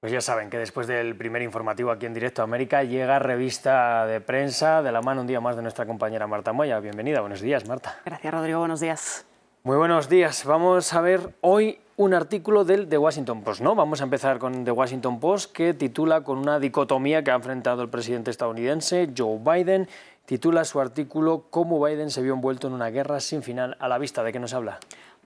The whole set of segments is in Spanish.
Pues ya saben que después del primer informativo aquí en Directo a América llega revista de prensa de la mano un día más de nuestra compañera Marta Moya. Bienvenida, buenos días, Marta. Gracias, Rodrigo, buenos días. Muy buenos días. Vamos a ver hoy un artículo del The Washington Post, ¿no? Vamos a empezar con The Washington Post, que titula con una dicotomía que ha enfrentado el presidente estadounidense, Joe Biden. Titula su artículo "Cómo Biden se vio envuelto en una guerra sin final a la vista". ¿De qué nos habla?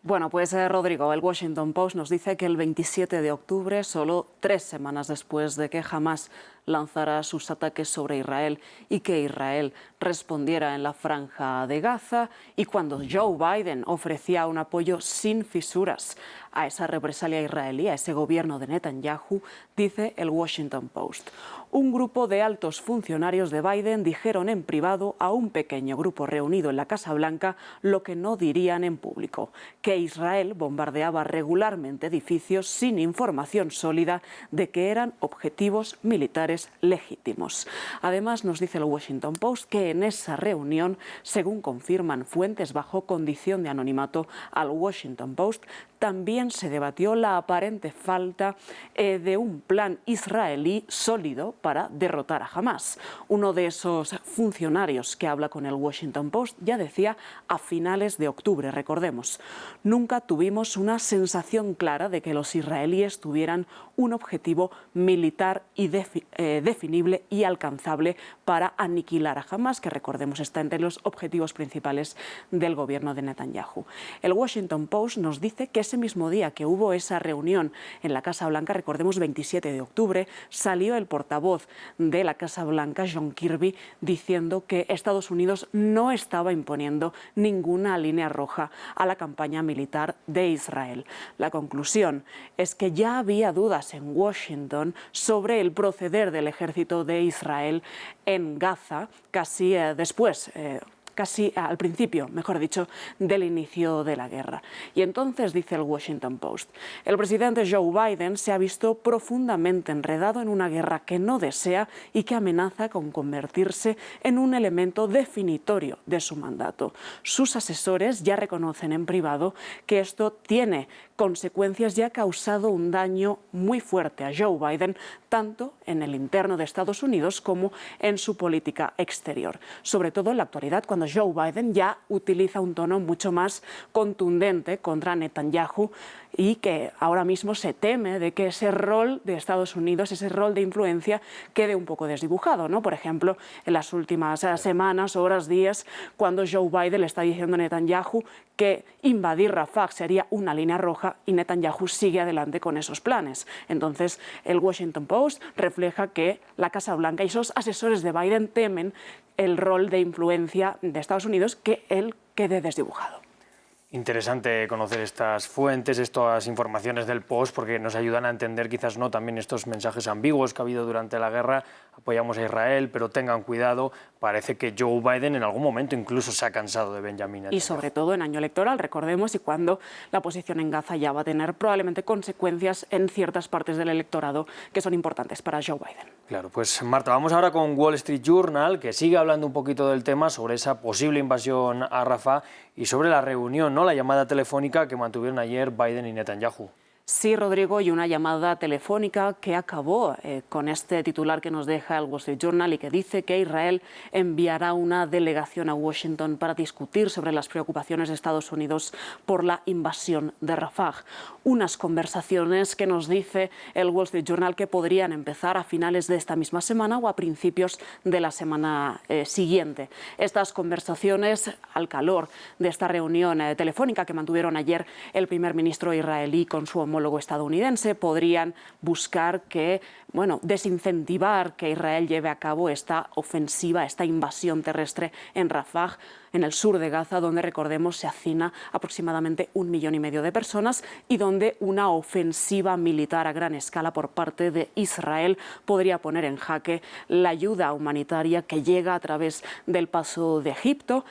Bueno, pues Rodrigo, el Washington Post nos dice que el 27 de octubre, solo 3 semanas después de que Hamás lanzara sus ataques sobre Israel y que Israel respondiera en la Franja de Gaza, y cuando Joe Biden ofrecía un apoyo sin fisuras a esa represalia israelí, a ese gobierno de Netanyahu, dice el Washington Post: un grupo de altos funcionarios de Biden dijeron en privado a un pequeño grupo reunido en la Casa Blanca lo que no dirían en público, que Israel bombardeaba regularmente edificios sin información sólida de que eran objetivos militares legítimos. Además, nos dice el Washington Post que en esa reunión, según confirman fuentes bajo condición de anonimato al Washington Post, también se debatió la aparente falta de un plan israelí sólido para derrotar a Hamás. Uno de esos funcionarios que habla con el Washington Post ya decía a finales de octubre, recordemos: nunca tuvimos una sensación clara de que los israelíes tuvieran un objetivo militar y definible y alcanzable para aniquilar a Hamás, que recordemos está entre los objetivos principales del gobierno de Netanyahu. El Washington Post nos dice que ese mismo día que hubo esa reunión en la Casa Blanca, recordemos 27 de octubre, salió el portavoz de la Casa Blanca, John Kirby, diciendo que Estados Unidos no estaba imponiendo ninguna línea roja a la campaña militar de Israel. La conclusión es que ya había dudas en Washington sobre el proceder del ejército de Israel en Gaza casi al principio, mejor dicho, del inicio de la guerra. Y entonces, dice el Washington Post, el presidente Joe Biden se ha visto profundamente enredado en una guerra que no desea y que amenaza con convertirse en un elemento definitorio de su mandato. Sus asesores ya reconocen en privado que esto tiene consecuencias y ha causado un daño muy fuerte a Joe Biden, tanto en el interno de Estados Unidos como en su política exterior. Sobre todo en la actualidad, cuando Joe Biden ya utiliza un tono mucho más contundente contra Netanyahu, y que ahora mismo se teme de que ese rol de Estados Unidos, ese rol de influencia, quede un poco desdibujado, ¿no? Por ejemplo, en las últimas semanas, horas, días, cuando Joe Biden le está diciendo a Netanyahu que invadir Rafah sería una línea roja, y Netanyahu sigue adelante con esos planes. Entonces, el Washington Post refleja que la Casa Blanca y esos asesores de Biden temen el rol de influencia de Estados Unidos, que él quede desdibujado. Interesante conocer estas fuentes, estas informaciones del Post, porque nos ayudan a entender quizás no también estos mensajes ambiguos que ha habido durante la guerra. Apoyamos a Israel, pero tengan cuidado. Parece que Joe Biden en algún momento incluso se ha cansado de Benjamin Netanyahu. Y sobre todo en año electoral, recordemos, y cuando la posición en Gaza ya va a tener probablemente consecuencias en ciertas partes del electorado que son importantes para Joe Biden. Claro, pues Marta, vamos ahora con Wall Street Journal, que sigue hablando un poquito del tema sobre esa posible invasión a Rafah y sobre la reunión, ¿no?, la llamada telefónica que mantuvieron ayer Biden y Netanyahu. Sí, Rodrigo, y una llamada telefónica que acabó con este titular que nos deja el Wall Street Journal y que dice que Israel enviará una delegación a Washington para discutir sobre las preocupaciones de Estados Unidos por la invasión de Rafah. Unas conversaciones que nos dice el Wall Street Journal que podrían empezar a finales de esta misma semana o a principios de la semana siguiente. Estas conversaciones, al calor de esta reunión telefónica que mantuvieron ayer el primer ministro israelí con su homólogo estadounidense, podrían buscar desincentivar que Israel lleve a cabo esta ofensiva, esta invasión terrestre en Rafah, en el sur de Gaza, donde, recordemos, se hacina aproximadamente 1,5 millones de personas y donde una ofensiva militar a gran escala por parte de Israel podría poner en jaque la ayuda humanitaria que llega a través del paso de Egipto,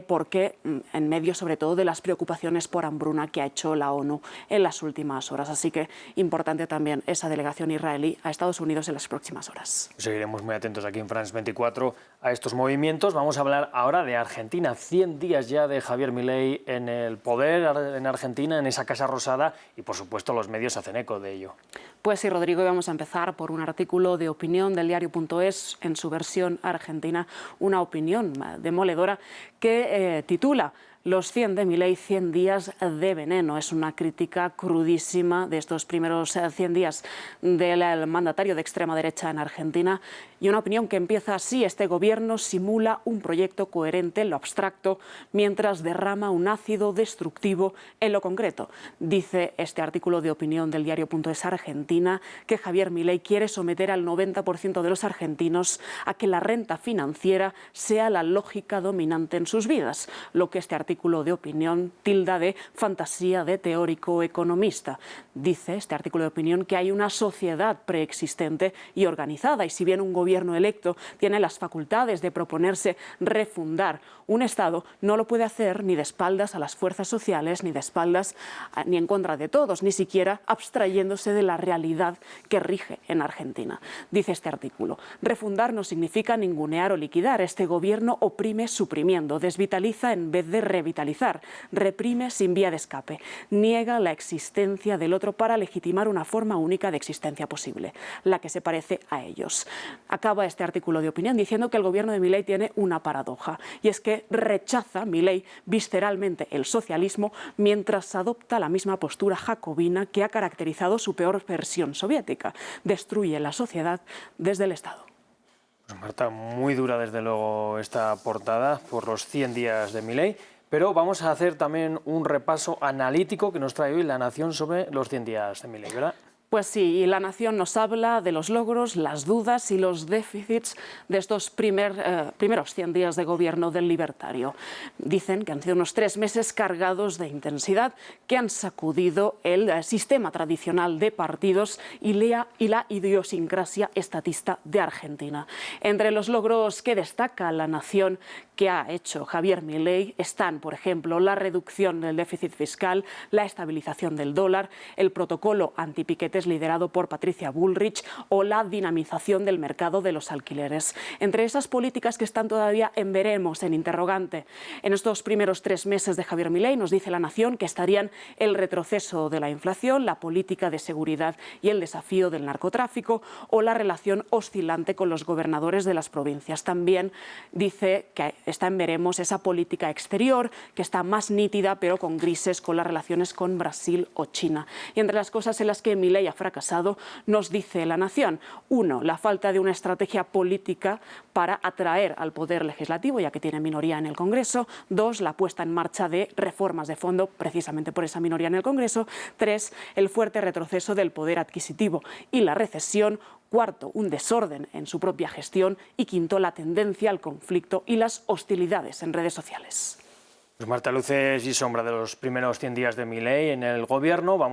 porque en medio sobre todo de las preocupaciones por hambruna que ha hecho la ONU en las últimas horas. Así que importante también esa delegación israelí a Estados Unidos en las próximas horas. Seguiremos muy atentos aquí en France 24 a estos movimientos. Vamos a hablar ahora de Argentina. 100 días ya de Javier Milei en el poder en Argentina, en esa Casa Rosada, y por supuesto los medios hacen eco de ello. Pues sí, Rodrigo, y vamos a empezar por un artículo de opinión del diario.es en su versión argentina, una opinión demoledora que titula "Los 100 de Milei, 100 días de veneno". Es una crítica crudísima de estos primeros 100 días del mandatario de extrema derecha en Argentina, y una opinión que empieza así: este gobierno simula un proyecto coherente en lo abstracto mientras derrama un ácido destructivo en lo concreto. Dice este artículo de opinión del diario.es Argentina que Javier Milei quiere someter al 90% de los argentinos a que la renta financiera sea la lógica dominante en sus vidas, lo que este artículo de opinión tilda de fantasía de teórico economista. Dice este artículo de opinión que hay una sociedad preexistente y organizada, y si bien un gobierno electo tiene las facultades de proponerse refundar un Estado, no lo puede hacer ni de espaldas a las fuerzas sociales, ni de espaldas ni en contra de todos, ni siquiera abstrayéndose de la realidad que rige en Argentina. Dice este artículo: refundar no significa ningunear o liquidar. Este gobierno oprime suprimiendo, desvitaliza en vez de revitalizar, reprime sin vía de escape, niega la existencia del otro para legitimar una forma única de existencia posible, la que se parece a ellos. Acaba este artículo de opinión diciendo que el gobierno de Milei tiene una paradoja, y es que rechaza Milei visceralmente el socialismo mientras adopta la misma postura jacobina que ha caracterizado su peor versión soviética: destruye la sociedad desde el Estado. Pues Marta, muy dura desde luego esta portada por los 100 días de Milei, pero vamos a hacer también un repaso analítico que nos trae hoy La Nación sobre los 100 días de Milei, ¿verdad? Pues sí, y La Nación nos habla de los logros, las dudas y los déficits de estos primeros 100 días de gobierno del libertario. Dicen que han sido unos 3 meses cargados de intensidad, que han sacudido el sistema tradicional de partidos y la idiosincrasia estatista de Argentina. Entre los logros que destaca La Nación que ha hecho Javier Milei están, por ejemplo, la reducción del déficit fiscal, la estabilización del dólar, el protocolo antipiquetes liderado por Patricia Bullrich o la dinamización del mercado de los alquileres. Entre esas políticas que están todavía en veremos, en interrogante, en estos primeros 3 meses de Javier Milei, nos dice La Nación que estarían el retroceso de la inflación, la política de seguridad y el desafío del narcotráfico, o la relación oscilante con los gobernadores de las provincias. También dice que está en veremos esa política exterior, que está más nítida pero con grises con las relaciones con Brasil o China. Y entre las cosas en las que Milei ha fracasado, nos dice La Nación: 1. La falta de una estrategia política para atraer al poder legislativo, ya que tiene minoría en el Congreso. 2. La puesta en marcha de reformas de fondo, precisamente por esa minoría en el Congreso. 3. El fuerte retroceso del poder adquisitivo y la recesión. 4. Un desorden en su propia gestión. Y 5. La tendencia al conflicto y las hostilidades en redes sociales. Pues Marta, luces y sombra de los primeros 100 días de Milei en el gobierno. Vamos